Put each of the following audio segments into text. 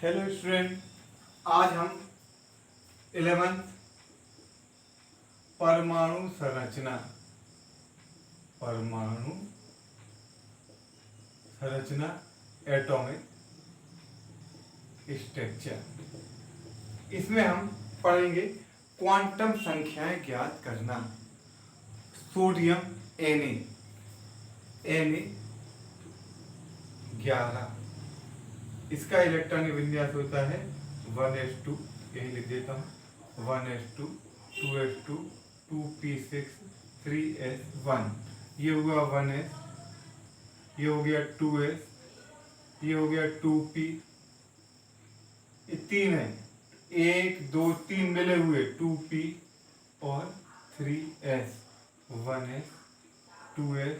Hello student, आज हम 11th परमाणु संरचना एटॉमिक स्ट्रक्चर, इसमें हम पढ़ेंगे क्वांटम संख्याएं ज्ञात करना। सोडियम Na 11, इसका इलेक्ट्रॉनिक विन्यास होता है 1s2, यही लिख देता हूँ 1s2, 2s2, 2p6, 3s1। ये हुआ 1s, ये हो गया 2s, ये हो गया 2p, ये तीन है, 1 2 3 मिले हुए 2p और 3s, 1s, 2s,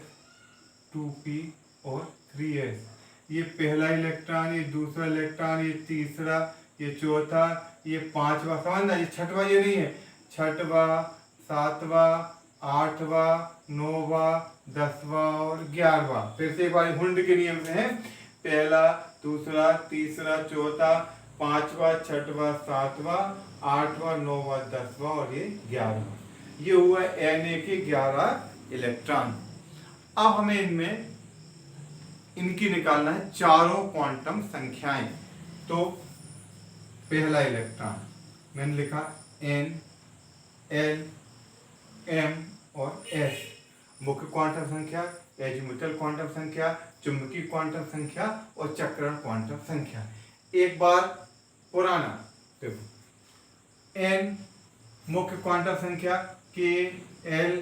2p और 3s। ये पहला इलेक्ट्रॉन, ये दूसरा इलेक्ट्रॉन, ये तीसरा, ये चौथा, ये पांचवा, समझना, ये छठवा ये नहीं है, छठवा, सातवा, आठवा, नौवा, 10वां और 11वां। फिर से एक बार हुंड के नियम से है, पहला, दूसरा, तीसरा, चौथा, पांचवा, छठवा, सातवां, आठवां, नौवां, 10वां और ये 11वां। ये हुआ Na के 11 इलेक्ट्रॉन। अब हमें इनमें इनकी निकालना है चारों क्वांटम संख्याएं। तो पहला इलेक्ट्रॉन मैंने लिखा N, L, M और S, मुख्य क्वांटम संख्या, एजीमुथल क्वांटम संख्या, चुंबकीय क्वांटम संख्या और चक्रण क्वांटम संख्या। एक बार पुराना देखो, N मुख्य क्वांटम संख्या K, L,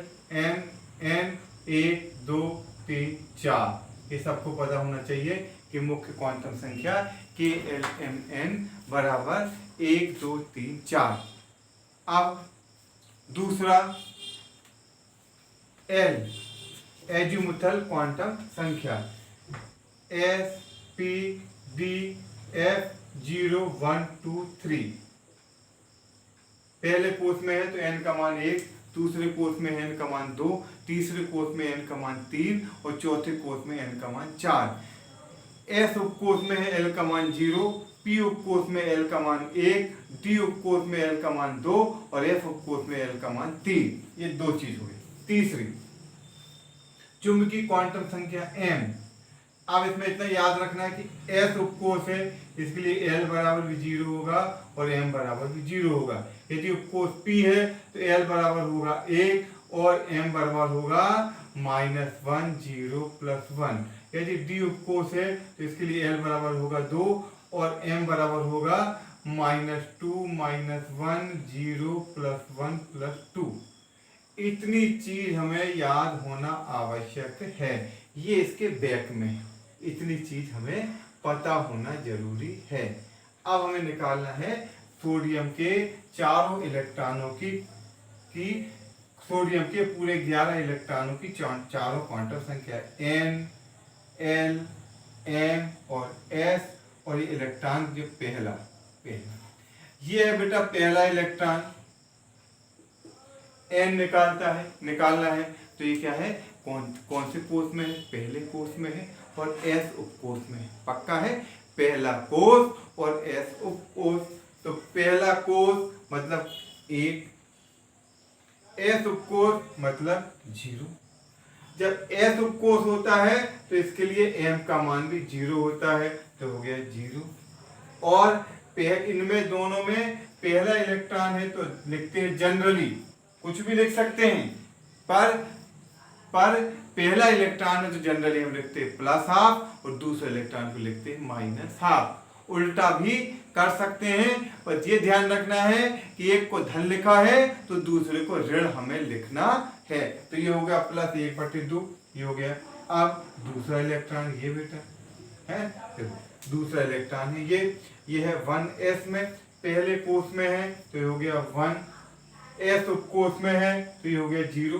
M, N, 1 2 3 4, ये सबको पता होना चाहिए कि मुख्य क्वांटम संख्या K, L, M, N बराबर 1 2 3 4। अब दूसरा L एजीमुथल क्वांटम संख्या S, P, D, F 0 1 2 3। पहले कोष में है तो n का मान 1, दूसरे कोष में n का मान 2, तीसरे कोष में n का मान 3 और चौथे कोष में n का मान 4। S उपकोष में है l का मान 0, P उपकोष में l का मान 1, D उपकोष में l का मान 2 और F उपकोष में l का मान 3। ये दो चीज हुई। तीसरी चुंबकीय क्वांटम संख्या M। अब इसमें इतना याद रखना है कि S उपकोष है, इसके लिए L बराबर भी 0 होगा और M बराबर भी 0 होगा। यदि उपकोष P है तो L बराबर होगा 1 और M बराबर होगा -1 0 + 1। यदि D उपकोष है तो इसके लिए L बराबर होगा 2 और M बराबर होगा -2 -1 0 + 1 + 2। इतनी चीज हमें याद होना आवश्यक है, ये इसके बैक में, इतनी चीज हमें पता होना जरूरी है। अब हमें निकालना है सोडियम के चारों इलेक्ट्रॉनों की सोडियम के पूरे 11 इलेक्ट्रॉनों की चारों क्वांटम संख्या N, L, M और S। और ये इलेक्ट्रॉन जो पहला ये है बेटा पहला इलेक्ट्रॉन, N निकालना है तो ये क्या है, कौन से कोष में है, पहले कोष में है और S उपकोष में है। पक्का है, पहला कोष और S उपकोष। तो पहला कोष मतलब 1, S उपकोष मतलब 0। जब S उपकोष होता है तो इसके लिए M का मान भी 0 होता है, तो हो गया 0। और इनमें दोनों में पहला इलेक्ट्रॉन है तो लिखते हैं जनरली, कुछ भी लिख सकते हैं, पर पहला इलेक्ट्रॉन है तो जनरली हम लिखते हैं +½ और दूसरे इलेक्ट्रॉन को लिखते हैं -½ उल्टा भी कर सकते हैं, पर ये ध्यान रखना है कि एक को धन लिखा है तो दूसरे को ऋण हमें लिखना है। तो ये हो गया +1/2, ये हो गया। अब दूसरा इलेक्ट्रॉन ये बेटा है, दूसरा इलेक्ट्रॉन है ये है 1s में, पहले कोष में है तो ये हो गया 1, S उपकोष में है तो ये हो गया 0।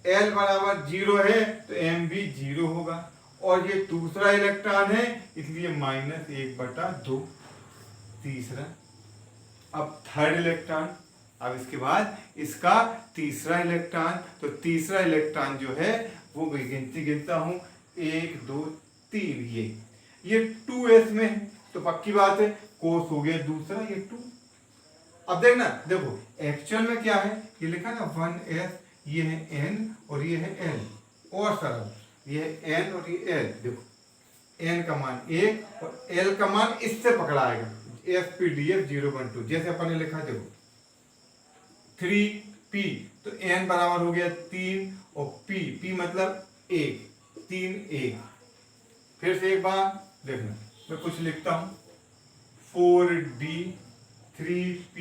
L बराबर 0 है तो M भी 0 होगा। और ये दूसरा इलेक्ट्रॉन है इसलिए -1/2 तीसरा। अब थर्ड इलेक्ट्रॉन, अब इसके बाद इसका तीसरा इलेक्ट्रॉन, तो तीसरा इलेक्ट्रॉन जो है वो गिनता हूं 1 2 3। ये 2s में है तो पक्की बात है कोस हो गया दूसरा ये 2। अब देखना देखो एक्चुअल में क्या है, ये लिखा ना 1s, ये है n और ये है l, और सरल ये है n और ये l। देखो n का मान 1 और l का मान इससे पकड़ाएगा SPDF 012 जैसे अपन ने लिखा। देखो 3p तो n बराबर हो गया 3 और p मतलब 1, 3 1। फिर से एक बार देखना मैं कुछ लिखता हूं 4d 3p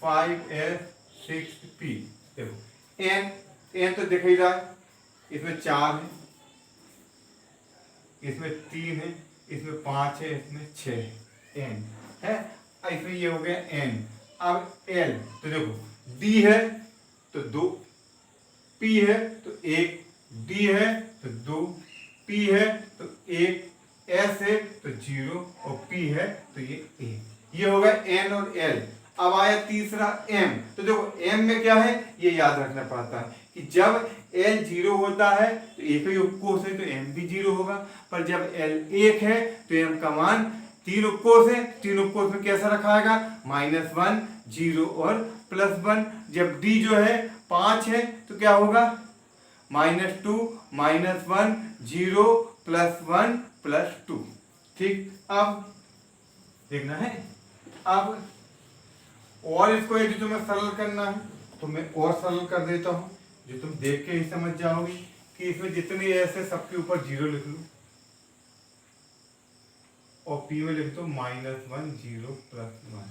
5s 6p। देखो n तो दिख ही रहा है, इसमें 4 है, इसमें 3 है, इसमें 5 है, इसमें 6 है, n है, इसमें ये हो गया n। अब l तो देखो d है तो 2, p है तो 1, d है तो 2, p है तो 1, s है तो 0 और p है तो ये 1। ये हो गया n और l। अब आया तीसरा m। तो देखो m में क्या है ये याद रखना पड़ता है कि जब l 0 होता है तो एक ही उपकोष है तो m भी 0 होगा, पर जब l 1 है तो m का मान 3 उपकोष है, 3 उपकोष में कैसा रखाएगा -1 0 और +1। जब d जो है 5 है तो क्या होगा -2 -1 0 +1 +2। ठीक, अब देखना है। अब और इसको यदि तुम्हें सरल करना है तो मैं और सरल कर देता हूं, जो तुम देख के ही समझ जाओगे कि इसमें जितने ऐसे सबके ऊपर 0 लिख लो और p में लिख दो -1 0 +1।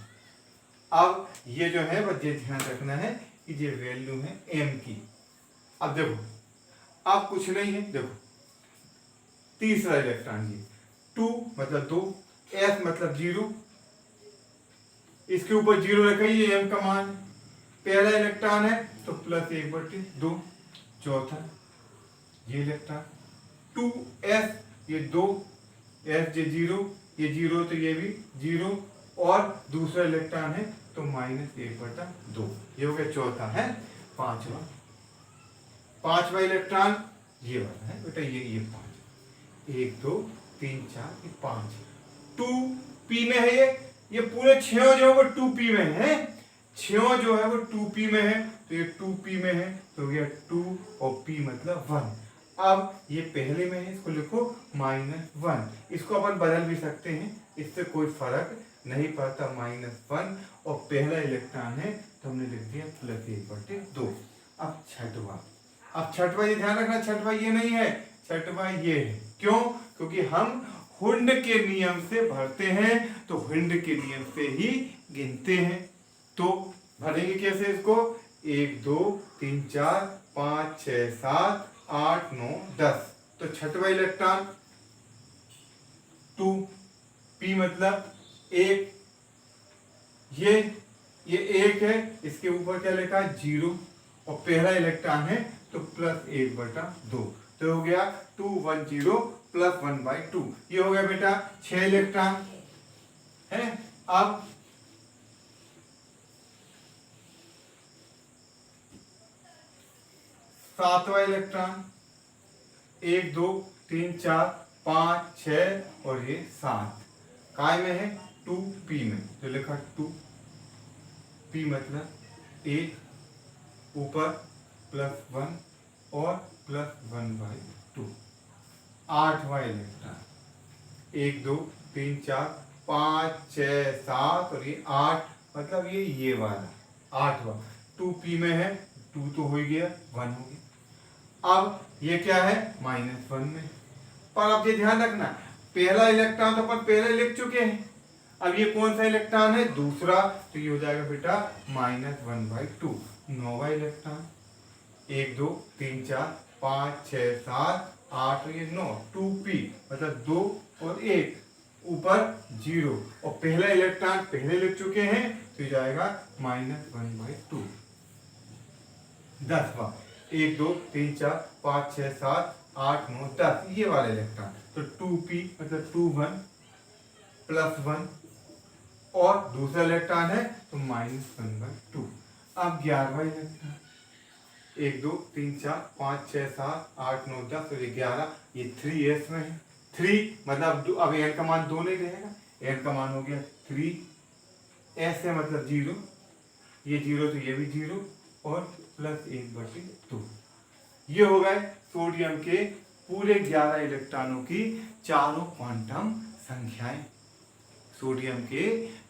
अब ये जो है बस ये ध्यान रखना है कि ये वैल्यू है m की। अब देखो अब कुछ नहीं है, देखो तीसरा इलेक्ट्रॉन ये 2 मतलब 2, s मतलब 0, इसके ऊपर 0 रखा ये m का मान, पहला इलेक्ट्रॉन है तो +1/2, चौथा ये इलेक्ट्रॉन 2s ये 2, s ये 0, ये 0 तो ये भी 0 और दूसरा इलेक्ट्रॉन है तो -1/2, ये हो गया चौथा है। पांचवा इलेक्ट्रॉन ये वाला है बेटा, ये 5, 1 2 3 4 ये 5, 2p में है ये पूरे 6 जो है वो 2p में है, 6 जो है वो 2p में है तो ये 2p में है तो हो गया 2 और p मतलब 1। अब ये पहले में है इसको लिखो -1, इसको अपन बदल भी सकते हैं, इससे कोई फर्क नहीं पड़ता, -1 और पहला इलेक्ट्रॉन है तो हमने लिख दिया +1/2। अब छठवा ये ध्यान रखना, छठवा ये नहीं है, छठवा ये है। क्यों? क्योंकि हम हुंड के नियम से भरते हैं तो हुंड के नियम से ही गिनते हैं। तो भरेंगे कैसे इसको 1 2 3 4 5 6 7 8 9 10। तो छठवा इलेक्ट्रॉन 2, p मतलब 1, ये 1 है, इसके ऊपर क्या लिखा है 0 और पहला इलेक्ट्रॉन है तो +1/2, तो हो गया 210 +1/2। ये हो गया बेटा 6 इलेक्ट्रॉन है। अब सातवां इलेक्ट्रॉन 1 2 3 4 5 6 और ये 7 काय में है 2p में, तो लिखा 2p मतलब 1, ऊपर +1 और +1/2। आठवां इलेक्ट्रॉन 1 2 3 4 5 6 7 और ये 8 मतलब ये वाला आठवां 2p में है, 2 तो हो गया 1 हो गया। अब ये क्या है -1 में, पर अब ये ध्यान रखना पहला इलेक्ट्रॉन तो अपन पहले लिख चुके हैं, अब ये कौन सा इलेक्ट्रॉन है दूसरा, तो ये हो जाएगा बेटा -1/2। नौवां इलेक्ट्रॉन 1 2 3 4 5 6 7 8 और ये 9 2p मतलब 2 और 1, ऊपर 0 और पहला इलेक्ट्रॉन पहले लिख चुके हैं तो ये जाएगा -1/2। 10वां 1 2 3 4 5 6 7 8 9 10 ये वाला इलेक्ट्रॉन तो 2p मतलब 2 1 +1 और दूसरा इलेक्ट्रॉन है तो -1/2। अब 11वां इलेक्ट्रॉन 1 2 3 4 5 6 7 8 9 10 और 11 ये 3s में है 3 मतलब अब n का मान 2 नहीं रहेगा, n का मान हो गया 3, s है मतलब 0, ये 0 तो ये भी 0 और प्लस 1/2। ये हो गए सोडियम के पूरे 11 इलेक्ट्रॉनों की चारों क्वांटम संख्याएं। सोडियम के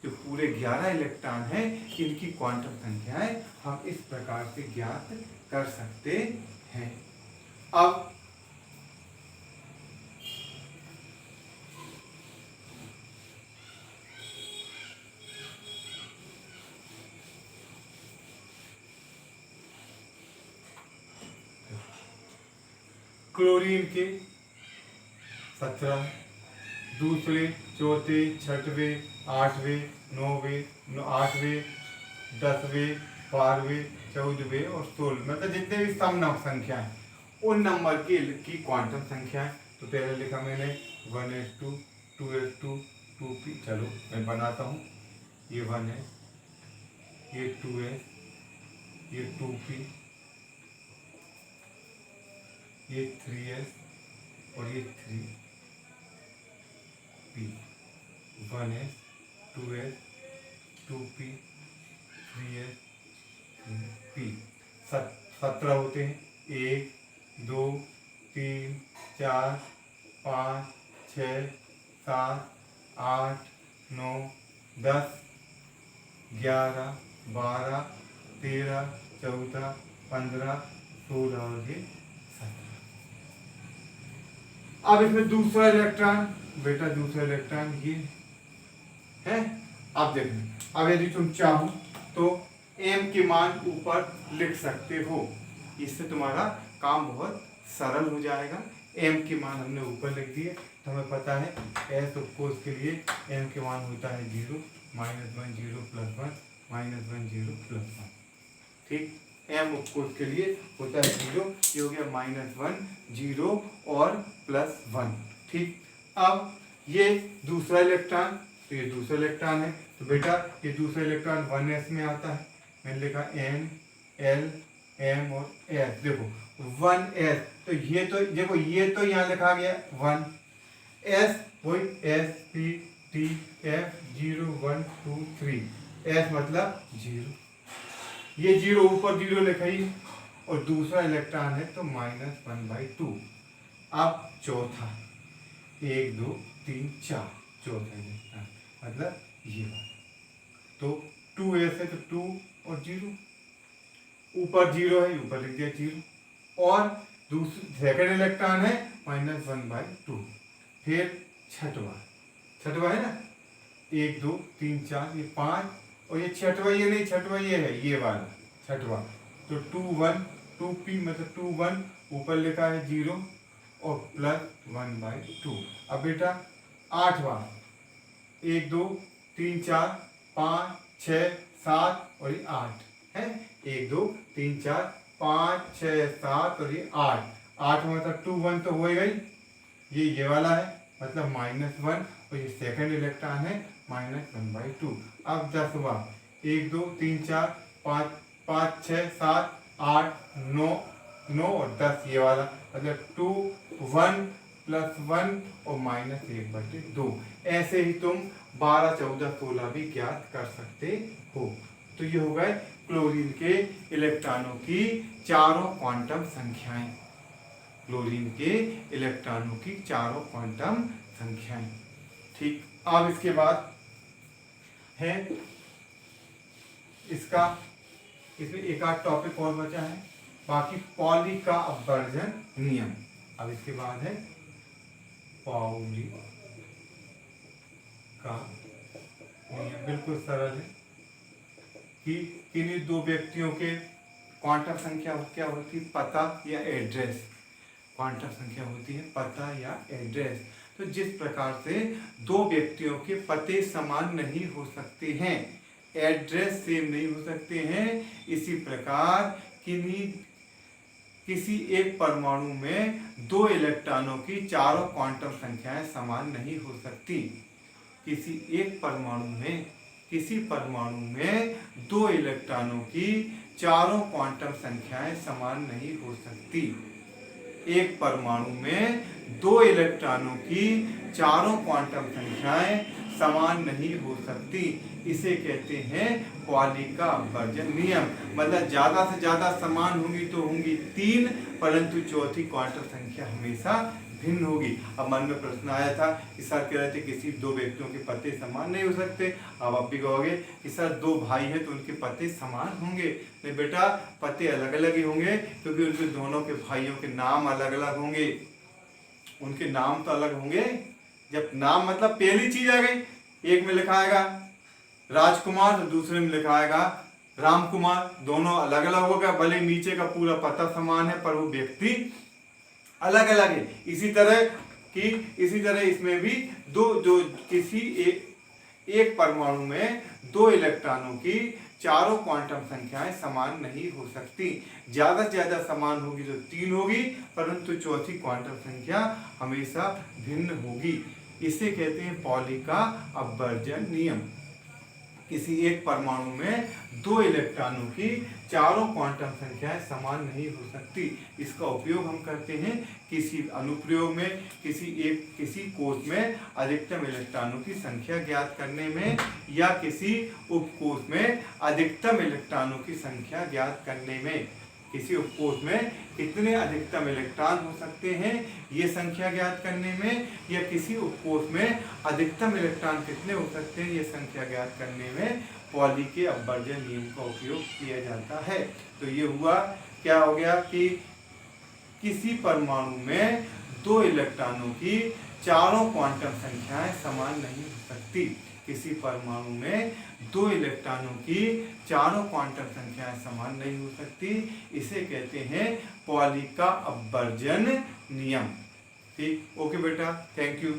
जो पूरे 11 इलेक्ट्रॉन हैं इनकी क्वांटम संख्याएं हम इस प्रकार से ज्ञात कर सकते हैं। अब क्लोरीन के 17, दूसरे, चौथे, छठवें, 8वें, 9वें, 8वें, 10वें, 12वें, 14वें और 16, मतलब जितने भी सम संख्या है उन नंबर की क्वांटम संख्या है। तो पहले लिखा मैंने 1s2, 2s2, 2p। चलो मैं बनाता हूँ। ये 1s, ये 2s, ये 2p, ये 3s और ये 3p। 1s, 2s, 2p, 3s, 3p। 17 होते हैं। 1, 2, 3, 4, 5, 6, 7, 8, 9, 10, 11, 12, 13, 14, 15, 16 और ये 17। अब इसमें दूसरा इलेक्ट्रॉन, बेटा दूसरा इलेक्ट्रॉन ये है। अब देखो, अब यदि तुम चाहो तो m के मान ऊपर लिख सकते हो, इससे तुम्हारा काम बहुत सरल हो जाएगा। m के मान हमने ऊपर लिख दिए तो हमें पता है s उपकोष के लिए m के मान होता है 0, -1 0 +1, -1 0 +1। ठीक, m उपकोष के लिए होता है 0, ये हो गया -1 0 और +1। ठीक, अब ये दूसरा इलेक्ट्रॉन, तो ये दूसरा इलेक्ट्रॉन है, तो बेटा ये दूसरा इलेक्ट्रॉन 1s में आता है। मैंने लिखा n, l, m और s। देखो 1s, तो ये तो देखो ये तो यहाँ लिखा गया 1, s वही s p t f 0 1 2 3, s मतलब 0, ये 0 ऊपर 0 लिखा ही, और दूसरा इलेक्ट्रॉन है तो -1/2। अब चौथा 1 2 3 4, चौथा इलेक्ट्रॉन मतलब ये वाला, तो 2s है तो 2 और 0, ऊपर 0 है ऊपर लिख दिया 0, और दूसरा सेकंड इलेक्ट्रॉन है -1/2। फिर छठवा है ना, 1 2 3 4 ये 5, और ये छठवा ये नहीं, छठवा ये है ये वाला छठवा, तो 2 1 2p मतलब 2 1, ऊपर लिखा है 0 और +1/2। अब बेटा आठवां 1 2 3 4 5 6 7 और ये 8 है, 1 2 3 4 5 6 7 और ये 8, 8 मतलब 2 1 तो हो गई, ये वाला है मतलब -1, और ये सेकंड इलेक्ट्रॉन है -1/2। अब 10वां 1 2 3 4 5 5 6 7 8 9 9 और 10, ये वाला मतलब 2 1 +1 और -1/2। ऐसे ही तुम 12 14 16 भी ज्ञात कर सकते हो। तो ये हो गए क्लोरीन के इलेक्ट्रॉनों की चारों क्वांटम संख्याएं, क्लोरीन के इलेक्ट्रॉनों की चारों क्वांटम संख्याएं। ठीक, अब इसके बाद है इसमें एक आध टॉपिक और बचा है, बाकी पॉली का अपवर्जन नियम। अब इसके बाद है पॉली का नियम, बिल्कुल सरल है कि किन्हीं दो व्यक्तियों के क्वांटम संख्या क्या होती है, पता या एड्रेस। क्वांटम संख्या होती है पता या एड्रेस। तो जिस प्रकार से दो व्यक्तियों के पते समान नहीं हो सकते हैं, एड्रेस सेम नहीं हो सकते हैं, इसी प्रकार किसी एक परमाणु में दो इलेक्ट्रॉनों की चारों क्वांटम संख्याएं समान नहीं हो सकती। किसी परमाणु में दो इलेक्ट्रॉनों की चारों क्वांटम संख्याएं समान नहीं हो सकती। एक परमाणु में दो इलेक्ट्रॉनों की चारों क्वांटम संख्याएं समान नहीं हो सकती। इसे कहते हैं पॉली का अपवर्जन नियम। मतलब ज्यादा से ज्यादा समान होंगी तो होंगी 3, परंतु चौथी क्वांटम संख्या हमेशा भिन्न होगी। अब मन में प्रश्न आया था कि सर कह रहे थे किसी दो व्यक्तियों के पते समान नहीं हो सकते। अब आप भी कहोगे कि सर दो भाई हैं तो उनके पते समान होंगे। नहीं बेटा, पते अलग अलग ही होंगे, क्योंकि उनके दोनों के भाइयों के नाम अलग अलग होंगे। उनके नाम तो अलग होंगे। जब नाम मतलब पहली चीज आ गई, एक में लिखा आएगा राजकुमार तो दूसरे में लिखा आएगा राम कुमार, दोनों अलग अलग हो गया। भले नीचे का पूरा पता समान है पर वो व्यक्ति अलग अलग है। इसी तरह इसमें भी जो किसी एक परमाणु में दो इलेक्ट्रॉनों की चारों क्वांटम संख्याएं समान नहीं हो सकती। ज्यादा से ज्यादा समान होगी तो 3 होगी, परंतु चौथी क्वांटम संख्या हमेशा भिन्न होगी। इसे कहते हैं पॉली का अपवर्जन नियम। किसी एक परमाणु में दो इलेक्ट्रॉनों की चारों क्वांटम संख्याएं समान नहीं हो सकती। इसका उपयोग हम करते हैं किसी अनुप्रयोग में, किसी कोश में अधिकतम इलेक्ट्रॉनों की संख्या ज्ञात करने में, या किसी उपकोश में अधिकतम इलेक्ट्रॉनों की संख्या ज्ञात करने में। किसी उपकोश में कितने अधिकतम इलेक्ट्रॉन हो सकते हैं ये संख्या ज्ञात करने में, या किसी उपकोश में अधिकतम इलेक्ट्रॉन कितने हो सकते हैं ये संख्या ज्ञात करने में पॉली के अपवर्जन नियम का उपयोग किया जाता है। तो ये हुआ, क्या हो गया कि किसी परमाणु में दो इलेक्ट्रॉनों की चारों क्वांटम संख्याएं समान नहीं हो सकती। किसी परमाणु में दो इलेक्ट्रॉनों की चारों क्वांटम संख्याएं समान नहीं हो सकती। इसे कहते हैं पॉली का अपवर्जन नियम। ठीक, ओके बेटा, थैंक यू।